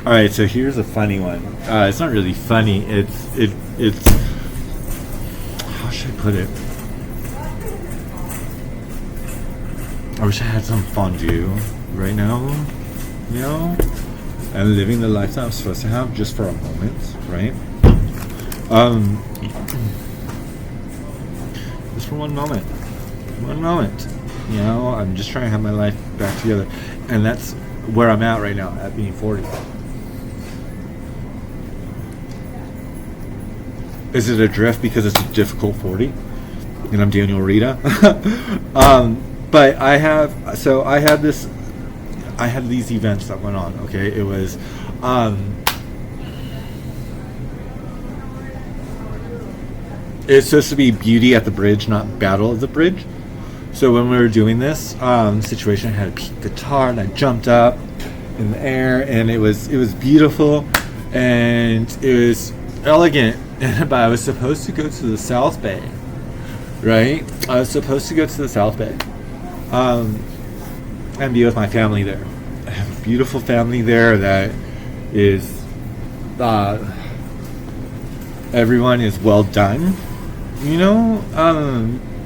All right, so here's a funny one. It's not really funny. It's how should I put it? I wish I had some fondue right now, you know, and living the lifestyle I'm supposed to have just for a moment, right? Just for one moment, you know. I'm just trying to have my life back together, and that's where I'm at right now, at being 40. Is it a drift because it's a difficult 40? And I'm Daniel Rita. But I had these events that went on. Okay, it was, it's supposed to be Beauty at the Bridge, not Battle of the Bridge. So when we were doing this situation, I had a peak guitar and I jumped up in the air, and it was beautiful and it was elegant. But I was supposed to go to the South Bay, right? I was supposed to go to the South Bay. And be with my family there. I have a beautiful family there that is, everyone is well done, you know.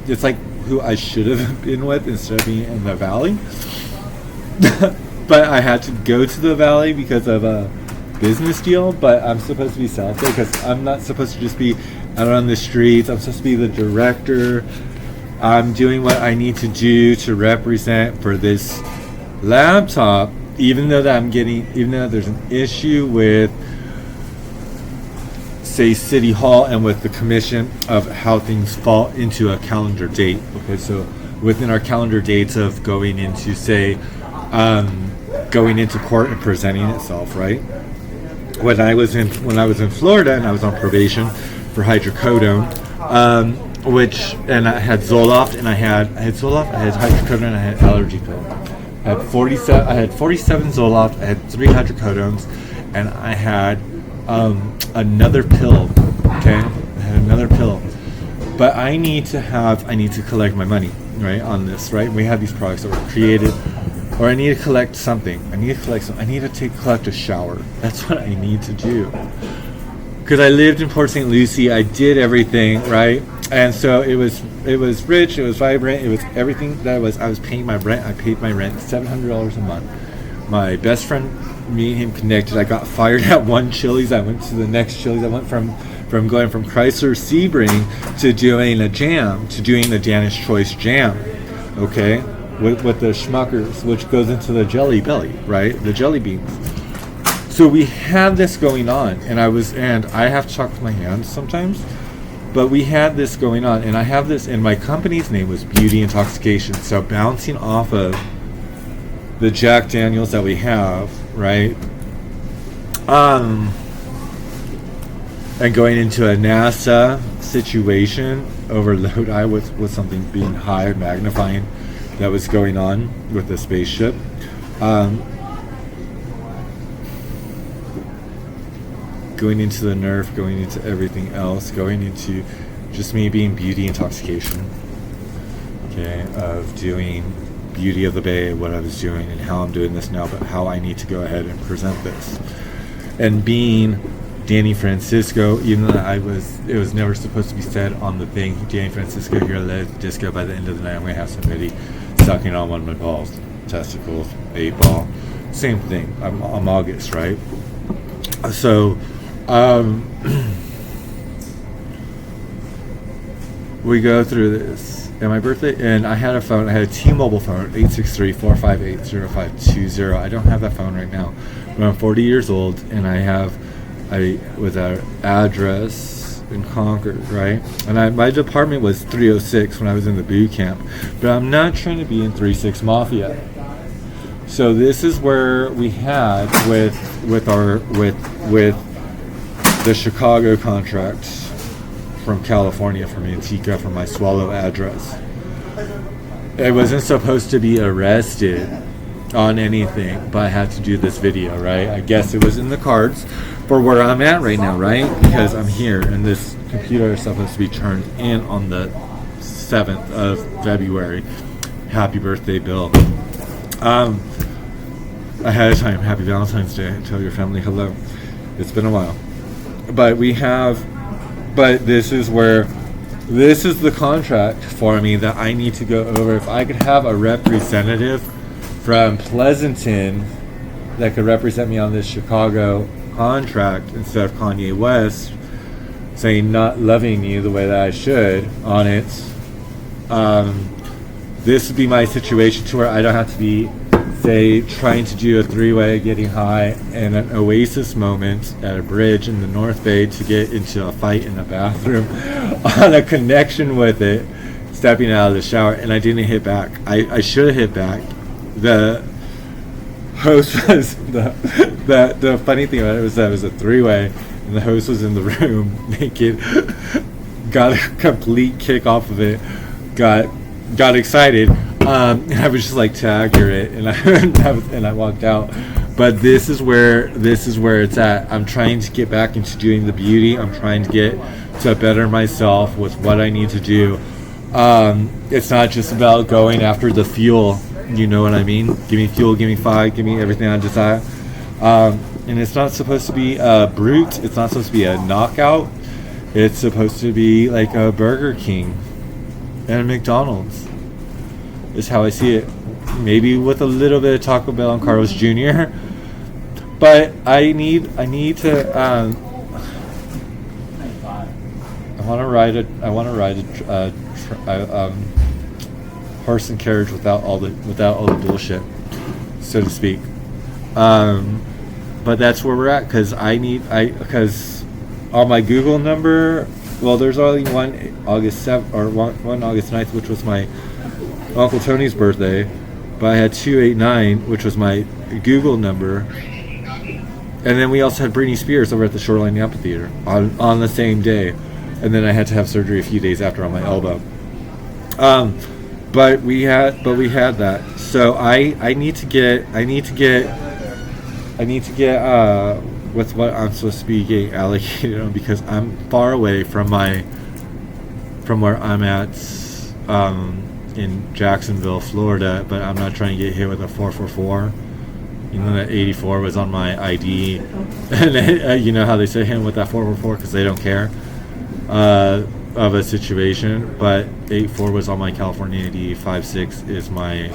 It's like who I should have been with instead of being in the valley. But I had to go to the valley because of a business deal. But I'm supposed to be south there because I'm not supposed to just be out on the streets. I'm supposed to be the director. I'm doing what I need to do to represent for this laptop, even though there's an issue with, say, City Hall and with the commission of how things fall into a calendar date. Okay, so within our calendar dates of going into, say, going into court and presenting itself, right? When I was in Florida and I was on probation for hydrocodone, and I had Zoloft, and I had Zoloft, I had hydrocodone, and I had allergy pill. I had 47 Zoloft, I had 3 hydrocodones, and I had another pill. Okay, I had another pill. But I need to collect my money, right, on this, right? We have these products that were created, or I need to collect something. I need to collect a shower. That's what I need to do. Because I lived in Port St. Lucie, I did everything, right? And so it was rich, it was vibrant, it was everything that I was paying my rent. I paid my rent $700 a month. My best friend, me and him connected. I got fired at one Chili's. I went to the next Chili's. I went from going from Chrysler Sebring to doing the Danish Choice Jam, okay, with the Schmuckers, which goes into the Jelly Belly, right? The jelly beans. So we had this going on, and I have to talk with my hands sometimes. But we had this going on, and I have this, and my company's name was Beauty Intoxication. So bouncing off of the Jack Daniels that we have, right? And going into a NASA situation, overload I with something being high, magnifying that was going on with the spaceship. Going into the Nerf, going into everything else, going into just me being Beauty Intoxication, okay, of doing Beauty of the Bay, what I was doing and how I'm doing this now, but how I need to go ahead and present this. And being Danny Francisco, even though it was never supposed to be said on the thing, Danny Francisco here at Disco, by the end of the night I'm going to have somebody sucking on one of my balls, testicles, 8-ball, same thing. I'm August, right? So, we go through this. And my birthday, and I had a T-Mobile phone, 863-458-0520. I don't have that phone right now. But I'm 40 years old, and with our address in Concord, right? And my department was 306 when I was in the boot camp. But I'm not trying to be in 3-6 Mafia. So this is where we had with the Chicago contract from California, from Antigua, from my Swallow address. I wasn't supposed to be arrested on anything, but I had to do this video, right? I guess it was in the cards for where I'm at right now, right? Because I'm here, and this computer is supposed to be turned in on the 7th of February. Happy birthday, Bill. ahead of time, happy Valentine's Day. Tell your family hello. It's been a while. But this is the contract for me that I need to go over. If I could have a representative from Pleasanton that could represent me on this Chicago contract instead of Kanye West saying not loving you the way that I should on it, this would be my situation to where I don't have to be, say, trying to do a three-way, getting high, and an Oasis moment at a bridge in the North Bay to get into a fight in the bathroom on a connection with it, stepping out of the shower, and I didn't hit back. I should have hit back. The host was the funny thing about it was that it was a three-way, and the host was in the room naked, got a complete kick off of it, got excited, and I was just like, tag, you're it, and I walked out. But this is where it's at. I'm trying to get back into doing the beauty. I'm trying to get to better myself with what I need to do. It's not just about going after the fuel. You know what I mean? Give me fuel, give me fire, give me everything I desire. And it's not supposed to be a brute. It's not supposed to be a knockout. It's supposed to be like a Burger King and a McDonald's. Is how I see it. Maybe with a little bit of Taco Bell and Carl's Jr. But I need to. I want to ride a horse and carriage without all the bullshit, so to speak. But that's where we're at, because because on my Google number, well, there's only one August 7th or one August 9th, which was my Uncle Tony's birthday, but I had 289, which was my Google number, and then we also had Britney Spears over at the Shoreline Amphitheater on the same day, and then I had to have surgery a few days after on my elbow. But we had that. So I need to get with what I'm supposed to be getting allocated on, because I'm far away from where I'm at in Jacksonville, Florida, but I'm not trying to get hit with a 444. You know that 84 was on my ID, and you know how they say him with that 444 because they don't care of a situation. But 84 was on my California ID, 56 is my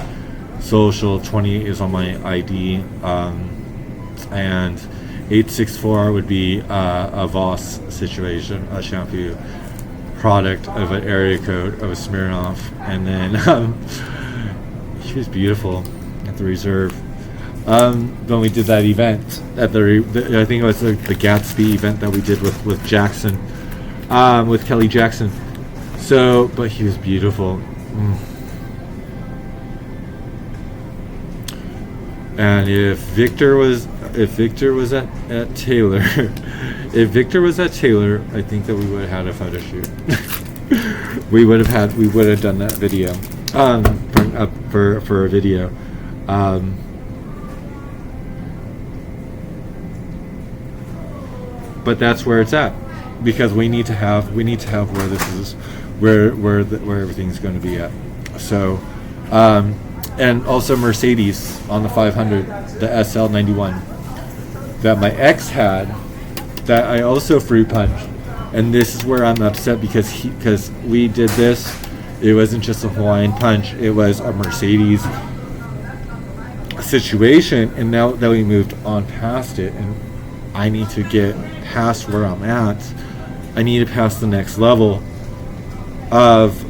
social, 20 is on my ID, and 864 would be a Voss situation, a shampoo product of an area code of a Smirnoff. And then she was beautiful at the Reserve. When we did that event at I think it was the Gatsby event that we did with Jackson, with Kelly Jackson. So, but he was beautiful. And if Victor was at Taylor, I think that we would have had a photo shoot. we would have done that video, for a video. But that's where it's at, because we need to have where this is, where everything's going to be at. So, and also Mercedes on the 500, the SL91 that my ex had, that I also fruit punched. And this is where I'm upset, because we did this. It wasn't just a Hawaiian punch, it was a Mercedes situation. And now that we moved on past it, and I need to get past where I'm at, I need to pass the next level of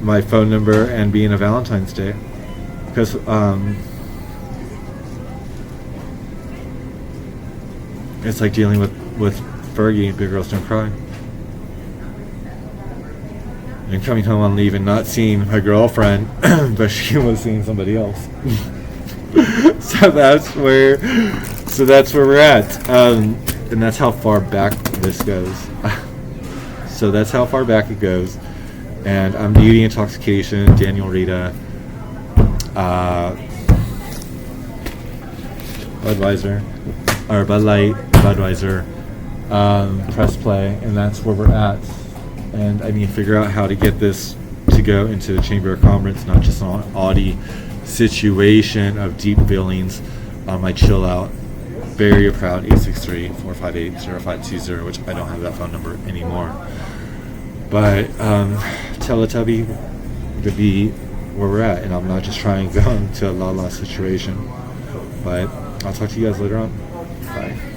my phone number and being a Valentine's Day, because it's like dealing with Fergie and Big Girls Don't Cry, and coming home on leave and not seeing my girlfriend, but she was seeing somebody else. So that's where we're at, and that's how far back this goes. So that's how far back it goes. And I'm Beauty Intoxication, Daniel Rita, Budweiser, or Bud Light, Budweiser, press play, and that's where we're at. And I need to figure out how to get this to go into the Chamber of Commerce, not just on Audi situation of deep feelings on my chill out. Very proud 863-458-0520, which I don't have that phone number anymore. But Teletubby to be where we're at, and I'm not just trying to go into a la situation. But I'll talk to you guys later on. Bye.